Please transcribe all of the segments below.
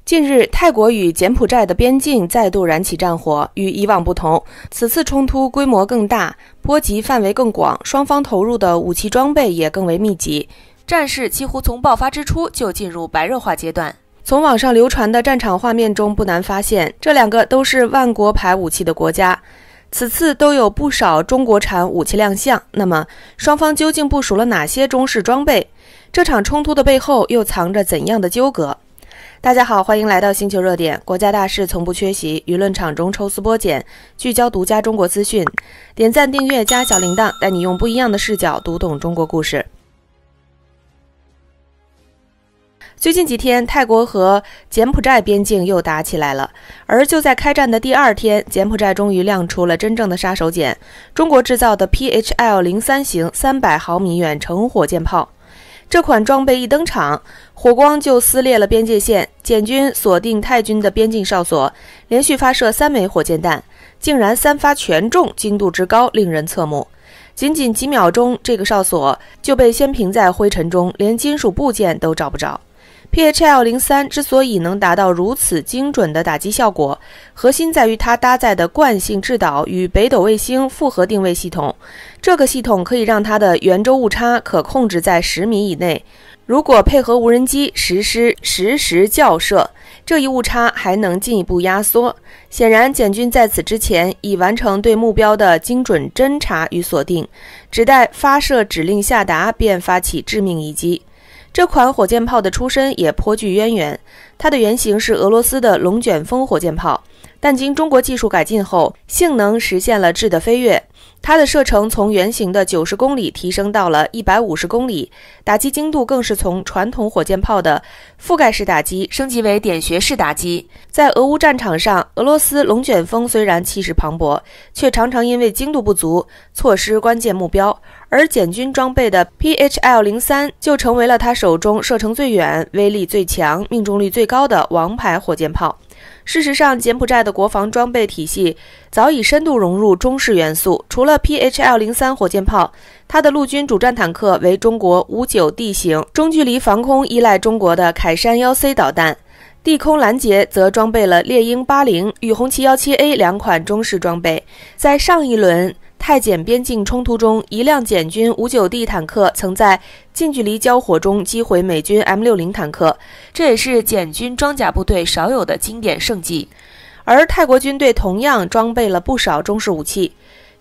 近日，泰国与柬埔寨的边境再度燃起战火。与以往不同，此次冲突规模更大，波及范围更广，双方投入的武器装备也更为密集，战事几乎从爆发之初就进入白热化阶段。从网上流传的战场画面中不难发现，这两个都是万国牌武器的国家，此次都有不少中国产武器亮相。那么，双方究竟部署了哪些中式装备？这场冲突的背后又藏着怎样的纠葛？大家好，欢迎来到星球热点，国家大事从不缺席，舆论场中抽丝剥茧，聚焦独家中国资讯。点赞、订阅、加小铃铛，带你用不一样的视角读懂中国故事。最近几天，泰国和柬埔寨边境又打起来了，而就在开战的第二天，柬埔寨终于亮出了真正的杀手锏——中国制造的 PHL-03 型300毫米远程火箭炮。这款装备一登场，火光就撕裂了边界线，柬军锁定泰军的边境哨所，连续发射3枚火箭弹，竟然3发全中，精度之高令人侧目。仅仅几秒钟，这个哨所就被掀平在灰尘中，连金属部件都找不着。PHL-03 之所以能达到如此精准的打击效果，核心在于它搭载的惯性制导与北斗卫星复合定位系统。这个系统可以让它的圆周误差可控制在10米以内，如果配合无人机实施实时校射，这一误差还能进一步压缩。显然，柬军在此之前已完成对目标的精准侦察与锁定，只待发射指令下达便发起致命一击。这款火箭炮的出身也颇具渊源，它的原型是俄罗斯的龙卷风火箭炮，但经中国技术改进后，性能实现了质的飞跃。它的射程从原型的90公里提升到了150公里，打击精度更是从传统火箭炮的覆盖式打击升级为点穴式打击。在俄乌战场上，俄罗斯龙卷风虽然气势磅礴，却常常因为精度不足，错失关键目标，而柬军装备的 PHL-03 就成为了他手中射程最远、威力最强、命中率最高的王牌火箭炮。事实上，柬埔寨的国防装备体系早已深度融入中式元素。除了 PHL-03 火箭炮，它的陆军主战坦克为中国59D 型中距离防空依赖中国的凯山 1C 导弹，地空拦截则装备了猎鹰80与红旗17A 两款中式装备。在上一轮泰柬边境冲突中，一辆柬军59D 坦克曾在近距离交火中击毁美军 M60 坦克，这也是柬军装甲部队少有的经典胜绩。而泰国军队同样装备了不少中式武器，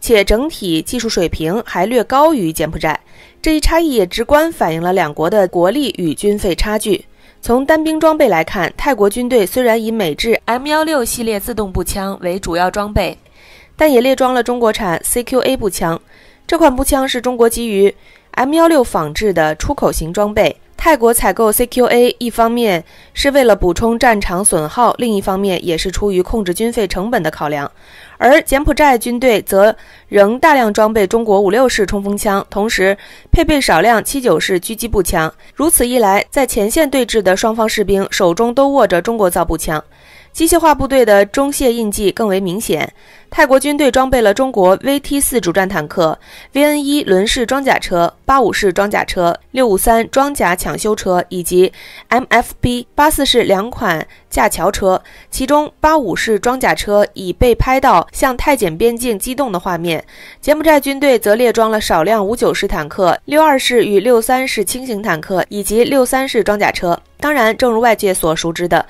且整体技术水平还略高于柬埔寨，这一差异也直观反映了两国的国力与军费差距。从单兵装备来看，泰国军队虽然以美制 M16 系列自动步枪为主要装备，但也列装了中国产 CQA 步枪。这款步枪是中国基于 M16 仿制的出口型装备。泰国采购 CQA 一方面是为了补充战场损耗，另一方面也是出于控制军费成本的考量。而柬埔寨军队则仍大量装备中国56式冲锋枪，同时配备少量79式狙击步枪。如此一来，在前线对峙的双方士兵手中都握着中国造步枪，机械化部队的中械印记更为明显。泰国军队装备了中国 VT4 主战坦克、VN1 轮式装甲车、85式装甲车、653装甲抢修车以及 MFB84式两款架桥车，其中85式装甲车已被拍到向泰柬边境机动的画面。柬埔寨军队则列装了少量59式坦克、62式与63式轻型坦克以及63式装甲车。当然，正如外界所熟知的，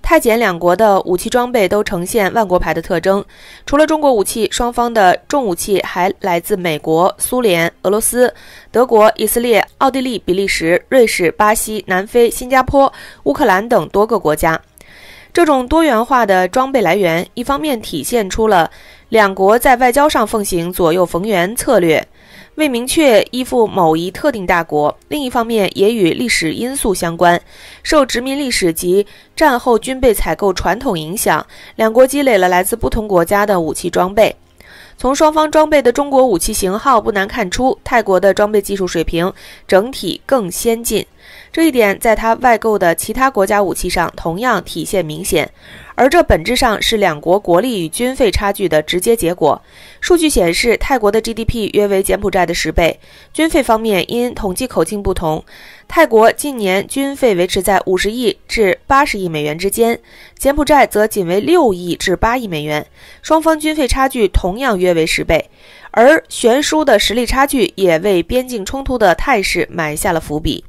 泰柬两国的武器装备都呈现万国牌的特征，除了中国武器，双方的重武器还来自美国、苏联、俄罗斯、德国、以色列、奥地利、比利时、瑞士、巴西、南非、新加坡、乌克兰等多个国家。这种多元化的装备来源，一方面体现出了两国在外交上奉行左右逢源策略，为明确依附某一特定大国；另一方面也与历史因素相关，受殖民历史及战后军备采购传统影响，两国积累了来自不同国家的武器装备。从双方装备的中国武器型号不难看出，泰国的装备技术水平整体更先进，这一点在它外购的其他国家武器上同样体现明显，而这本质上是两国国力与军费差距的直接结果。数据显示，泰国的 GDP 约为柬埔寨的10倍。军费方面，因统计口径不同，泰国近年军费维持在50亿至80亿美元之间，柬埔寨则仅为6亿至8亿美元，双方军费差距同样约为10倍。而悬殊的实力差距也为边境冲突的态势埋下了伏笔。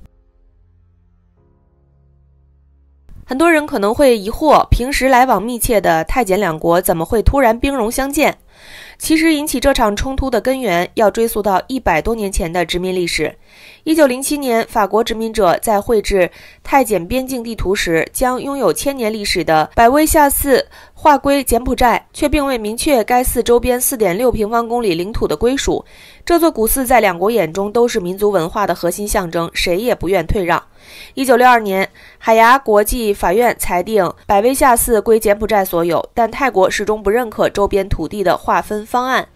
很多人可能会疑惑，平时来往密切的泰柬两国怎么会突然兵戎相见？其实引起这场冲突的根源要追溯到100多年前的殖民历史。1907年，法国殖民者在绘制泰柬边境地图时，将拥有1000年历史的百威夏寺划归柬埔寨，却并未明确该寺周边4.6平方公里领土的归属。这座古寺在两国眼中都是民族文化的核心象征，谁也不愿退让。1962年，海牙国际法院裁定百威夏寺归柬埔寨所有，但泰国始终不认可周边土地的划分方案。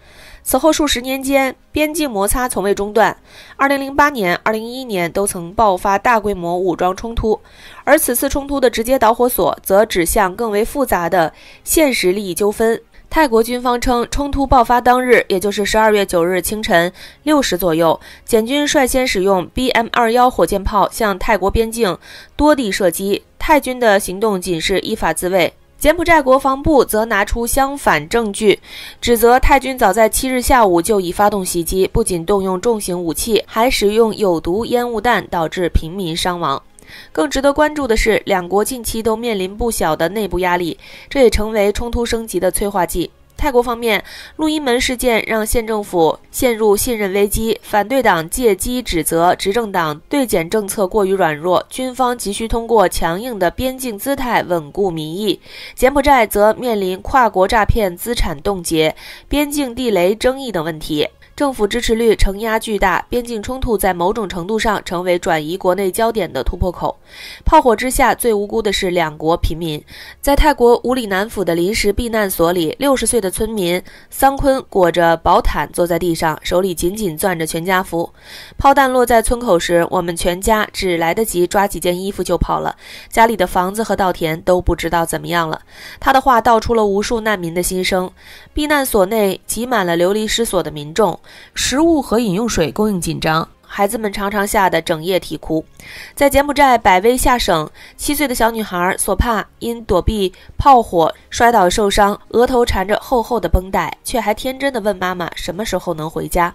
此后数十年间，边境摩擦从未中断。2008年、2011年都曾爆发大规模武装冲突，而此次冲突的直接导火索则指向更为复杂的现实利益纠纷。泰国军方称，冲突爆发当日，也就是12月9日清晨6时左右，柬军率先使用 BM-21火箭炮向泰国边境多地射击，泰军的行动仅是依法自卫。柬埔寨国防部则拿出相反证据，指责泰军早在7日下午就已发动袭击，不仅动用重型武器，还使用有毒烟雾弹，导致平民伤亡。更值得关注的是，两国近期都面临不小的内部压力，这也成为冲突升级的催化剂。泰国方面，录音门事件让县政府陷入信任危机，反对党借机指责执政党对柬政策过于软弱，军方急需通过强硬的边境姿态稳固民意。柬埔寨则面临跨国诈骗、资产冻结、边境地雷争议等问题。政府支持率承压巨大，边境冲突在某种程度上成为转移国内焦点的突破口。炮火之下，最无辜的是两国平民。在泰国五里南府的临时避难所里，60岁的村民桑坤裹着薄毯坐在地上，手里紧紧攥着全家福。炮弹落在村口时，我们全家只来得及抓几件衣服就跑了，家里的房子和稻田都不知道怎么样了。他的话道出了无数难民的心声。避难所内挤满了流离失所的民众，食物和饮用水供应紧张，孩子们常常吓得整夜啼哭。在柬埔寨百威夏省，7岁的小女孩索帕因躲避炮火摔倒受伤，额头缠着厚厚的绷带，却还天真地问妈妈什么时候能回家。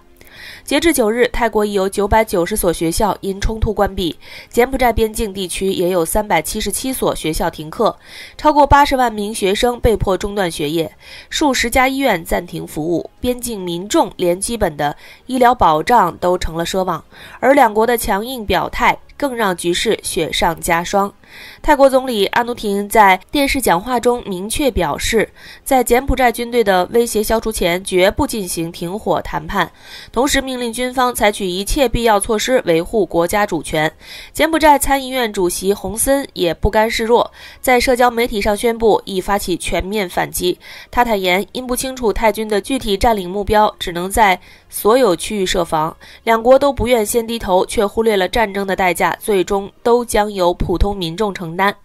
截至9日，泰国已有990所学校因冲突关闭，柬埔寨边境地区也有377所学校停课，超过80万名学生被迫中断学业，数十家医院暂停服务，边境民众连基本的医疗保障都成了奢望，而两国的强硬表态更让局势雪上加霜。泰国总理阿努廷在电视讲话中明确表示，在柬埔寨军队的威胁消除前，绝不进行停火谈判，同时命令军方采取一切必要措施维护国家主权。柬埔寨参议院主席洪森也不甘示弱，在社交媒体上宣布已发起全面反击。他坦言，因不清楚泰军的具体占领目标，只能在所有区域设防。两国都不愿先低头，却忽略了战争的代价，最终都将由普通民众承担。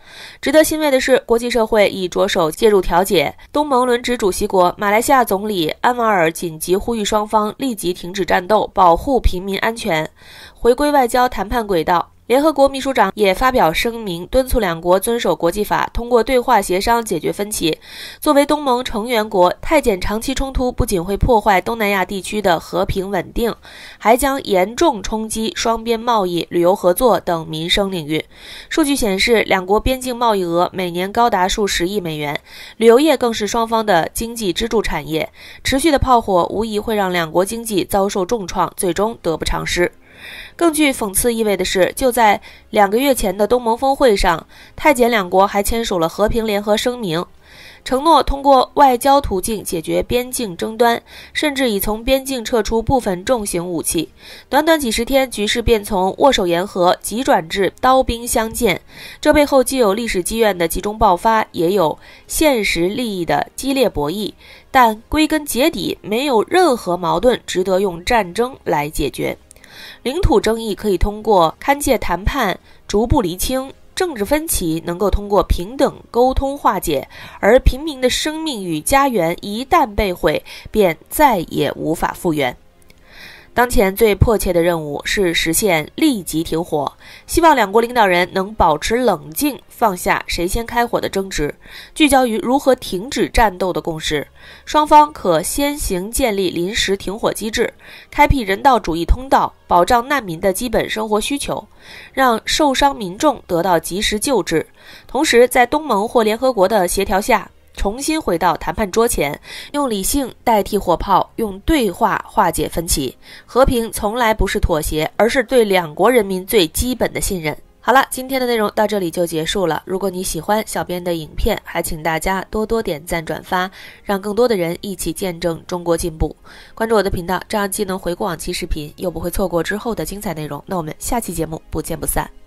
值得欣慰的是，国际社会已着手介入调解。东盟轮值主席国马来西亚总理安瓦尔紧急呼吁双方立即停止战斗，保护平民安全，回归外交谈判轨道。联合国秘书长也发表声明，敦促两国遵守国际法，通过对话协商解决分歧。作为东盟成员国，泰柬长期冲突不仅会破坏东南亚地区的和平稳定，还将严重冲击双边贸易、旅游合作等民生领域。数据显示，两国边境贸易额每年高达数十亿美元，旅游业更是双方的经济支柱产业。持续的炮火无疑会让两国经济遭受重创，最终得不偿失。更具讽刺意味的是，就在2个月前的东盟峰会上，泰柬两国还签署了和平联合声明。承诺通过外交途径解决边境争端，甚至已从边境撤出部分重型武器。短短几十天，局势便从握手言和急转至刀兵相见。这背后既有历史积怨的集中爆发，也有现实利益的激烈博弈。但归根结底，没有任何矛盾值得用战争来解决。领土争议可以通过勘界谈判逐步厘清，政治分歧能够通过平等沟通化解，而平民的生命与家园一旦被毁，便再也无法复原。当前最迫切的任务是实现立即停火，希望两国领导人能保持冷静，放下谁先开火的争执，聚焦于如何停止战斗的共识。双方可先行建立临时停火机制，开辟人道主义通道，保障难民的基本生活需求，让受伤民众得到及时救治。同时，在东盟或联合国的协调下，重新回到谈判桌前，用理性代替火炮，用对话化解分歧。和平从来不是妥协，而是对两国人民最基本的信任。好了，今天的内容到这里就结束了。如果你喜欢小编的影片，还请大家多多点赞转发，让更多的人一起见证中国进步。关注我的频道，这样既能回顾往期视频，又不会错过之后的精彩内容。那我们下期节目不见不散。